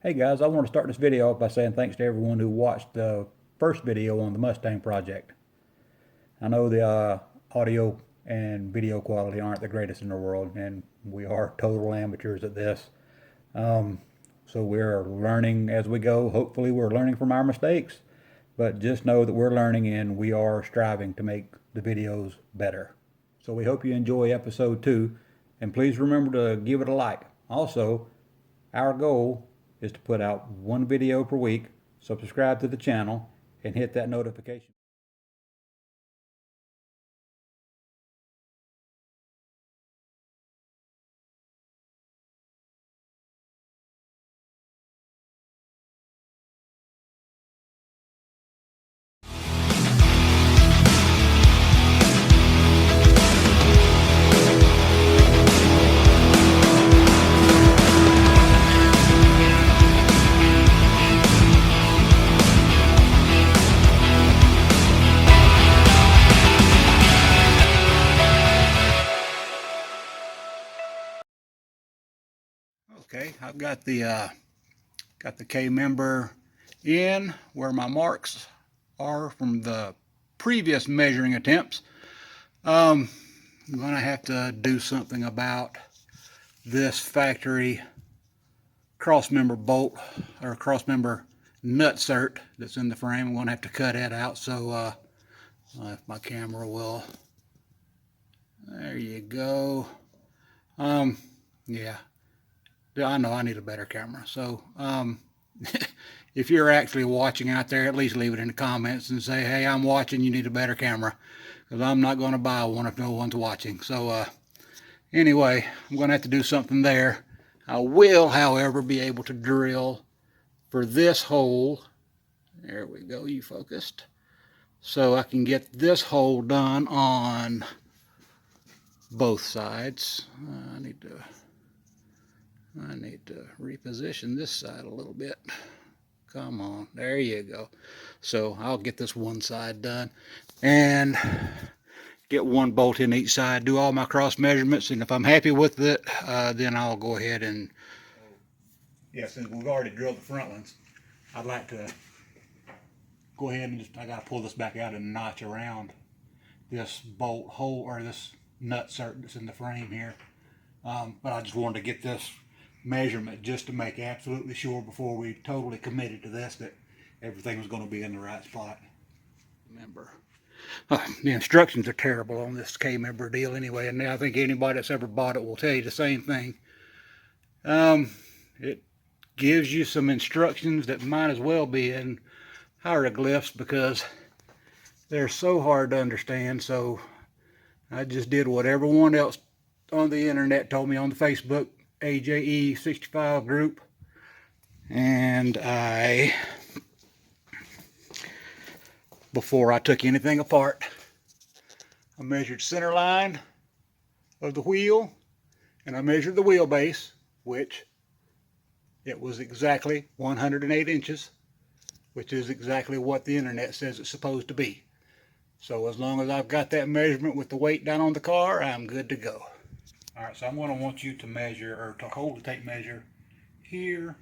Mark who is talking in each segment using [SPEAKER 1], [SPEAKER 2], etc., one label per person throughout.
[SPEAKER 1] Hey guys, I want to start this video off by saying thanks to everyone who watched the first video on the Mustang project. I know the audio and video quality aren't the greatest in the world, and we are total amateurs at this. So we're learning as we go. Hopefully we're learning from our mistakes, but just know that we're learning and we are striving to make the videos better. So we hope you enjoy episode 2, and please remember to give it a like. Also, our goal is to put out one video per week, so subscribe to the channel and hit that notification. Okay, I've got the K-member in where my marks are from the previous measuring attempts. I'm gonna have to do something about this factory cross-member bolt or cross-member nut cert that's in the frame. I'm gonna have to cut that out. So if my camera will, there you go. Yeah, I know I need a better camera. So if you're actually watching out there, at least leave it in the comments and say, hey, I'm watching, you need a better camera, because I'm not going to buy one if no one's watching. So anyway, I'm going to have to do something there. I will, however, be able to drill for this hole. There we go, you focused. So I can get this hole done on both sides. I need to reposition this side a little bit. Come on, there you go. So I'll get this one side done and get one bolt in each side, do all my cross measurements, and if I'm happy with it, then I'll go ahead and, yeah, since we've already drilled the front ones, I'd like to go ahead and I gotta pull this back out and notch around this bolt hole, or this nut cert that's in the frame here. But I just wanted to get this measurement just to make absolutely sure before we totally committed to this that everything was going to be in the right spot. Remember, the instructions are terrible on this K-member deal anyway, and I think anybody that's ever bought it will tell you the same thing. It gives you some instructions that might as well be in hieroglyphs because they're so hard to understand. So I just did what everyone else on the internet told me on the Facebook AJE 65 group, and before I took anything apart, I measured center line of the wheel, and I measured the wheelbase, which it was exactly 108 inches, which is exactly what the internet says it's supposed to be. So as long as I've got that measurement with the weight down on the car, I'm good to go. Alright, so I'm going to want you to measure, or to hold the tape measure here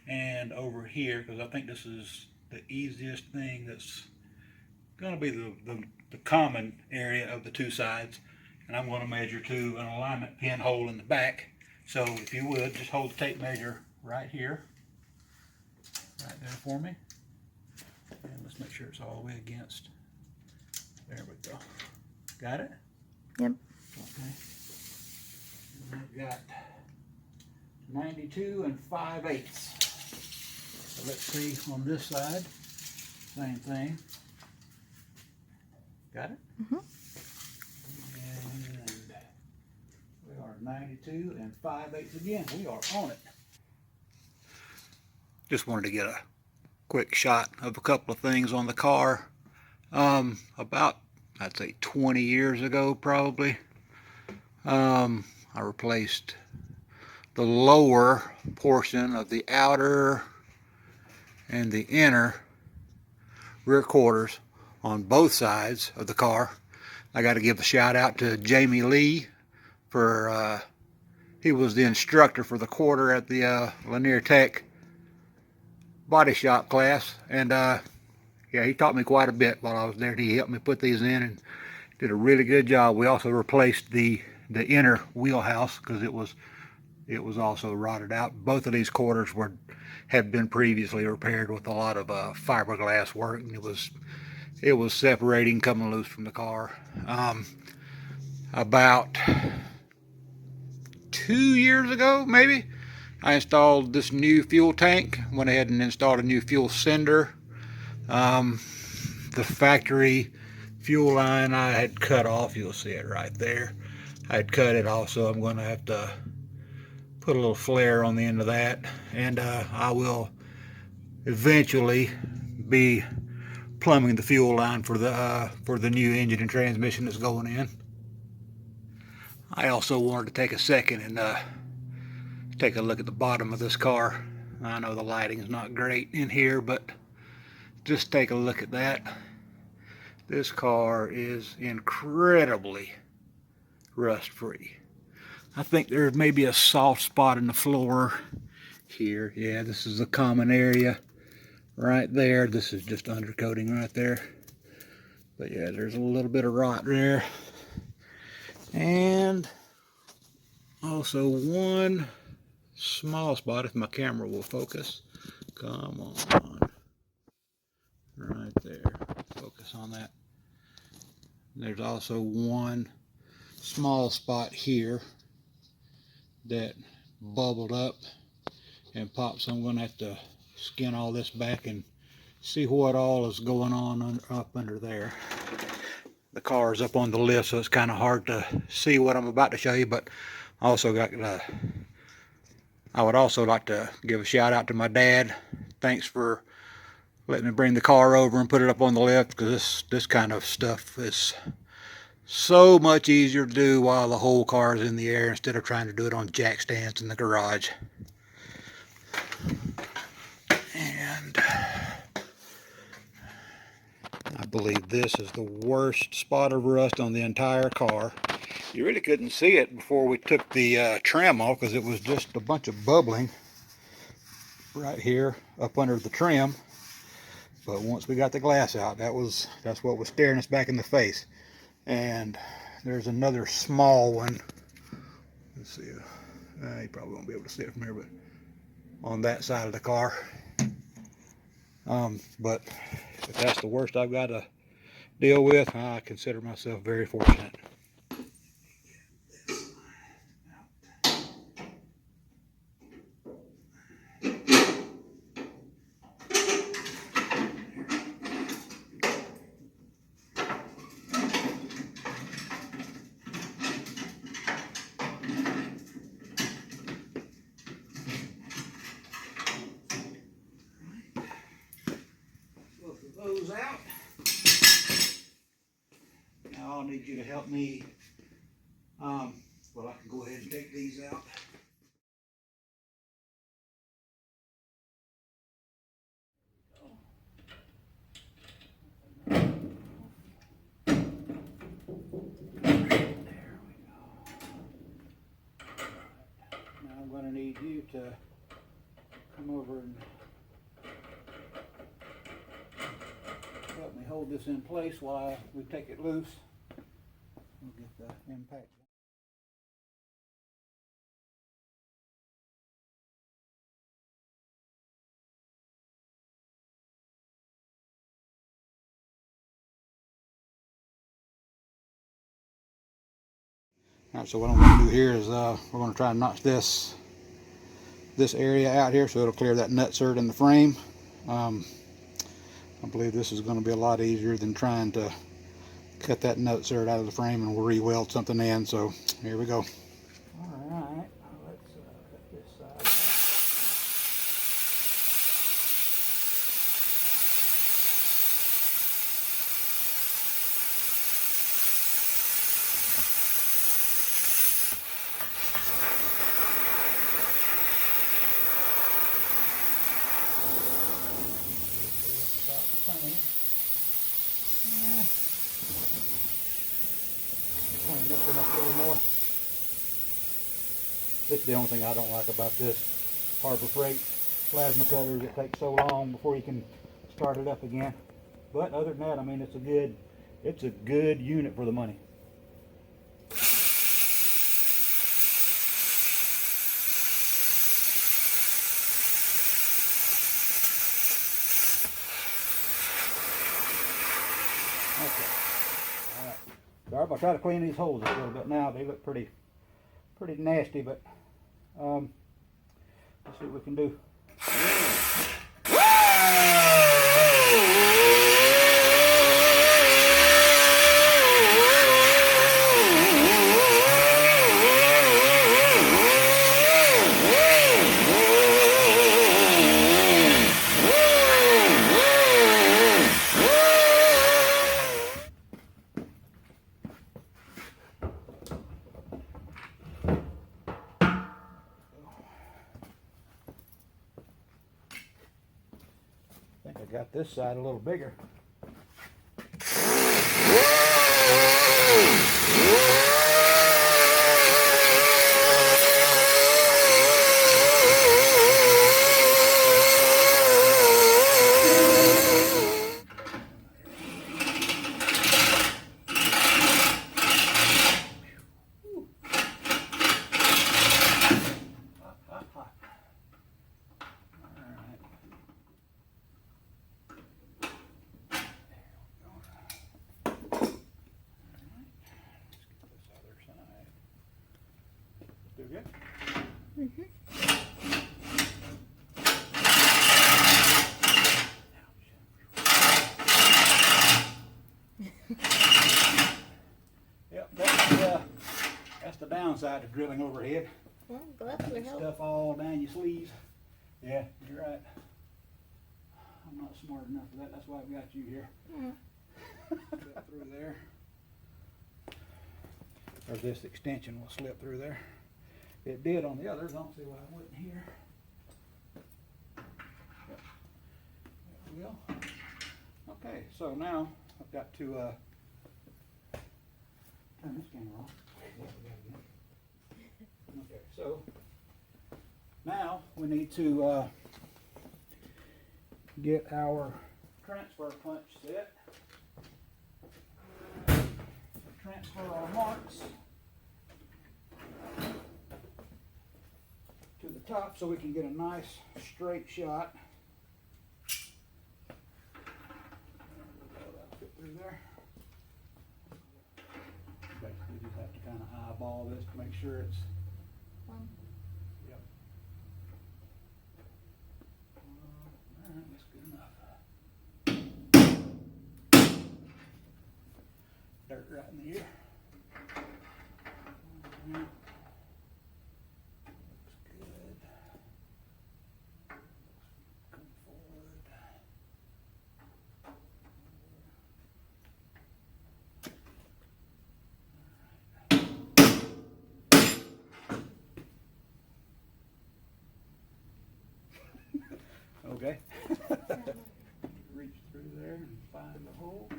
[SPEAKER 1] and over here, because I think this is the easiest thing that's going to be the common area of the two sides. And I'm going to measure to an alignment pin hole in the back. So if you would, just hold the tape measure right here, right there for me. And let's make sure it's all the way against. There we go. Got it?
[SPEAKER 2] Yep.
[SPEAKER 1] Okay. I've got 92 5/8. So let's see on this side, same thing. Got it?
[SPEAKER 2] Mm-hmm.
[SPEAKER 1] And we are 92 5/8 again. We are on it. Just wanted to get a quick shot of a couple of things on the car. About, I'd say 20 years ago probably, I replaced the lower portion of the outer and the inner rear quarters on both sides of the car. I got to give a shout out to Jamie Lee for he was the instructor for the quarter at the Lanier Tech body shop class, and yeah, he taught me quite a bit while I was there. He helped me put these in and did a really good job. We also replaced the inner wheelhouse because it was also rotted out. Both of these quarters had been previously repaired with a lot of fiberglass work, and it was separating, coming loose from the car. About 2 years ago, maybe, I installed this new fuel tank. Went ahead and installed a new fuel sender. The factory fuel line I had cut off. You'll see it right there. I had cut it off, so I'm going to have to put a little flare on the end of that, and I will eventually be plumbing the fuel line for the new engine and transmission that's going in. I also wanted to take a second and take a look at the bottom of this car. I know the lighting is not great in here, but just take a look at that. This car is incredibly rust-free. I think there's maybe a soft spot in the floor here. Yeah, this is a common area right there. This is just undercoating right there. But yeah, there's a little bit of rot there. And also one small spot, if my camera will focus. Come on. Right there. Focus on that. There's also one small spot here that bubbled up and popped, so I'm going to have to skin all this back and see what all is going on up under there. The car is up on the lift, so it's kind of hard to see what I'm about to show you, but I would also like to give a shout out to my dad. Thanks for letting me bring the car over and put it up on the lift, because this kind of stuff is so much easier to do while the whole car is in the air instead of trying to do it on jack stands in the garage. And I believe this is the worst spot of rust on the entire car. You really couldn't see it before we took the trim off, because it was just a bunch of bubbling right here up under the trim. But once we got the glass out, that's what was staring us back in the face. And there's another small one. Let's see. You probably won't be able to see it from here, but on that side of the car. But if that's the worst I've got to deal with, I consider myself very fortunate. Those out. Now I'll need you to help me. Well, I can go ahead and take these out. There we go. Now I'm going to need you to come over and help me hold this in place while we take it loose. We'll get the impact. Alright, so what I'm going to do here is we're going to try and notch this area out here so it'll clear that nutsert in the frame. I believe this is going to be a lot easier than trying to cut that nutsert out of the frame and re-weld something in. So here we go. Alright, let's cut this side out. Clean this one up a little more. This is the only thing I don't like about this Harbor Freight. plasma cutters, it takes so long before you can start it up again. But other than that, I mean, it's a good unit for the money. Okay. All right. Sorry, I'll try to clean these holes a little bit now. They look pretty nasty, but let's see what we can do. I think I got this side a little bigger. Good? Mm-hmm. Yep, that's the downside of drilling overhead.
[SPEAKER 2] Well, gloves would help.
[SPEAKER 1] Stuff all down your sleeves. Yeah, you're right. I'm not smart enough for that. That's why I've got you here. Slip through there. Or this extension will slip through there. It did on the others. I don't see why it wouldn't here. Yep. There we go. Okay, so now I've got to turn this camera off. Okay, so now we need to get our transfer punch set. Transfer our marks to the top so we can get a nice straight shot. That'll fit through there. Basically, you just have to kind of eyeball this to make sure it's. Yep. All right, that's good enough. Dirt right in the ear. Looks good. Come forward. Okay. Reach through there and find the hole.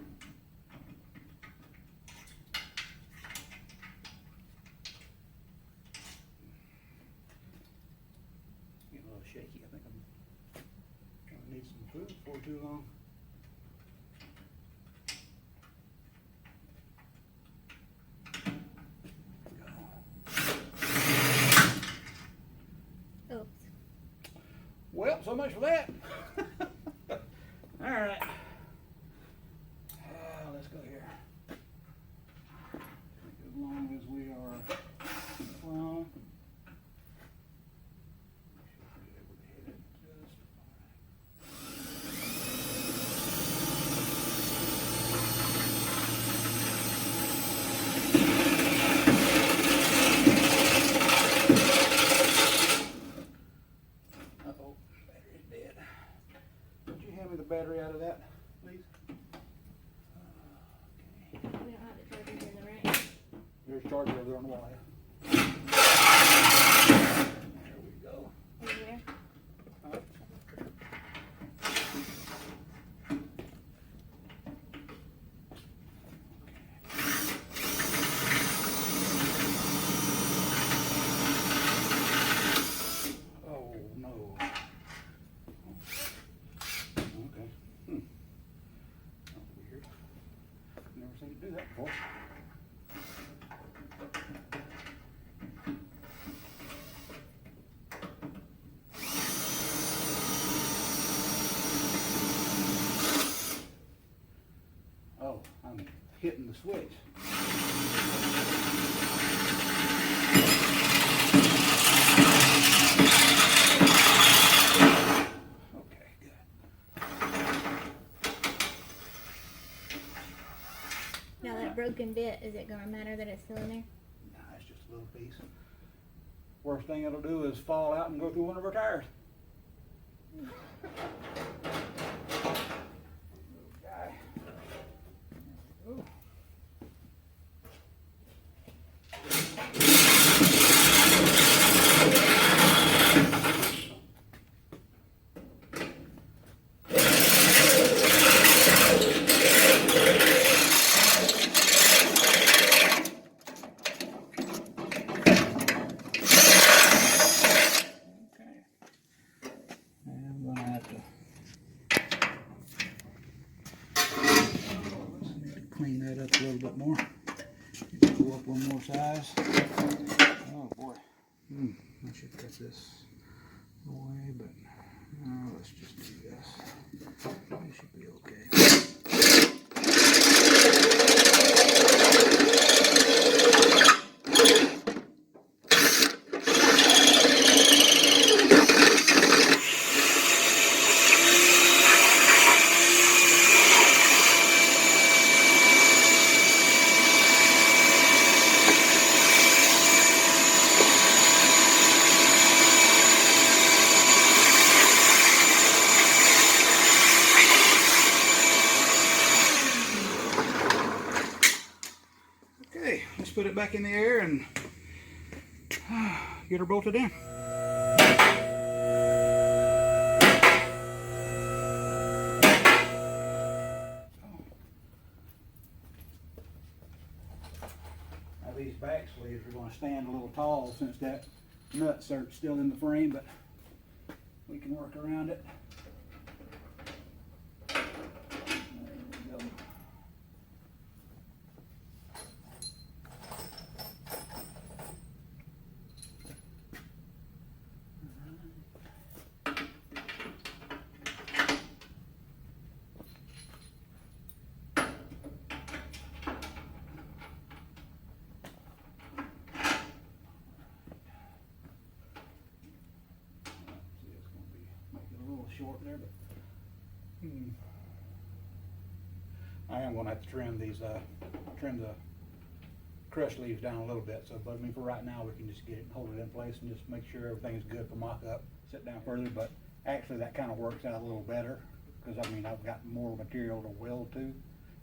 [SPEAKER 1] Getting a little shaky. I think I'm gonna need some food before too long. Well, so much for that. All right. Let's go here. As long as we are well, we should be able to hit it just uh-oh, battery's dead. Would you hand me the battery out of that, please?
[SPEAKER 2] We don't have the charger here though, right?
[SPEAKER 1] There's a charger over there on the wall. There we go.
[SPEAKER 2] Over here.
[SPEAKER 1] Oh no. the switch. Okay, good.
[SPEAKER 2] Now that broken bit, is it gonna matter that it's still in there?
[SPEAKER 1] Nah, it's just a little piece. Worst thing it'll do is fall out and go through one of our tires. Guy. Ooh. Clean that up a little bit more. Go up one more size. Oh boy. I should cut this away, but no, let's just do this. It should be okay. Okay, let's put it back in the air and get her bolted in. Now these back sleeves are going to stand a little tall since that nut's still in the frame, but we can work around it. There we go. Short there, but I am going to have to trim these, trim the crush leaves down a little bit. So, but I mean, for right now, we can just get it and hold it in place and just make sure everything's good for mock-up. Sit down further, but actually that kind of works out a little better because I mean I've got more material to weld to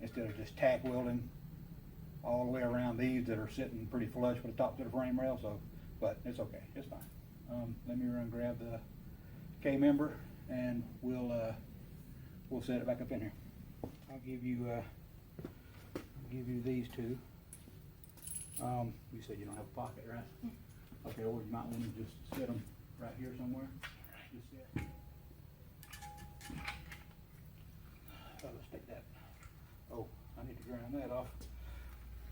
[SPEAKER 1] instead of just tack welding all the way around these that are sitting pretty flush with the top of the frame rail. So, but it's okay, it's fine. Let me run grab the K-member and we'll set it back up in here. I'll give you these two. You said you don't have a pocket, right? Yeah. Okay, or you might want to just set them right here somewhere. Just set. Oh, let's take that. Oh, I need to grind that off.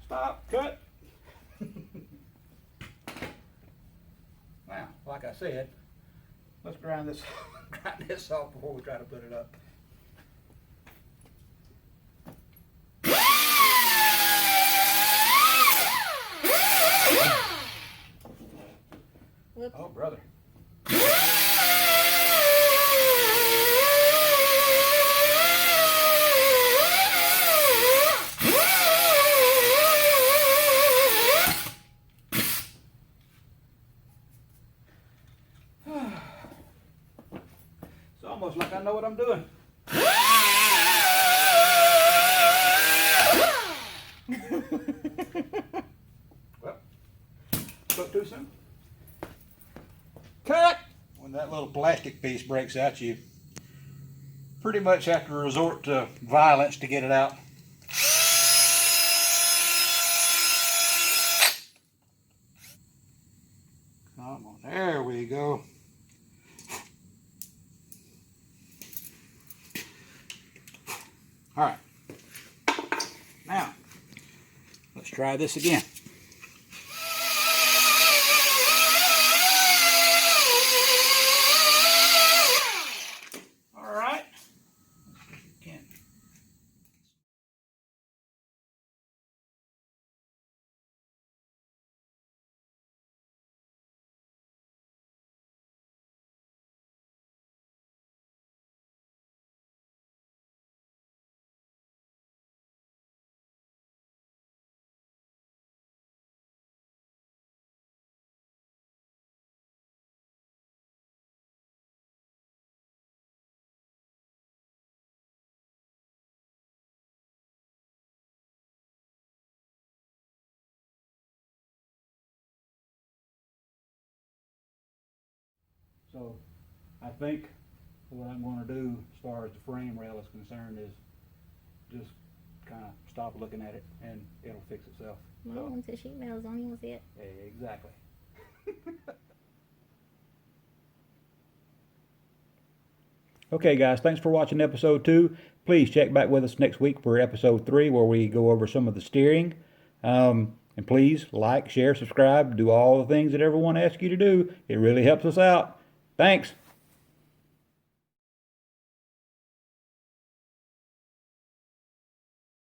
[SPEAKER 1] Stop. Cut. Now, like I said, let's grind this off before we try to put it up.
[SPEAKER 2] Whoops.
[SPEAKER 1] Oh, brother. It's almost like I know what I'm doing. Well, spoke too soon. Cut! When that little plastic piece breaks out, you pretty much have to resort to violence to get it out. Come on, there we go. All right, now let's try this again. So I think what I'm going to do as far as the frame rail is concerned is just kind of stop looking at it and it'll fix itself.
[SPEAKER 2] Well,
[SPEAKER 1] So,
[SPEAKER 2] once the sheet metal's on, you'll see it.
[SPEAKER 1] exactly. Okay guys, thanks for watching episode 2. Please check back with us next week for episode 3 where we go over some of the steering. And please like, share, subscribe, do all the things that everyone asks you to do. It really helps us out. Thanks.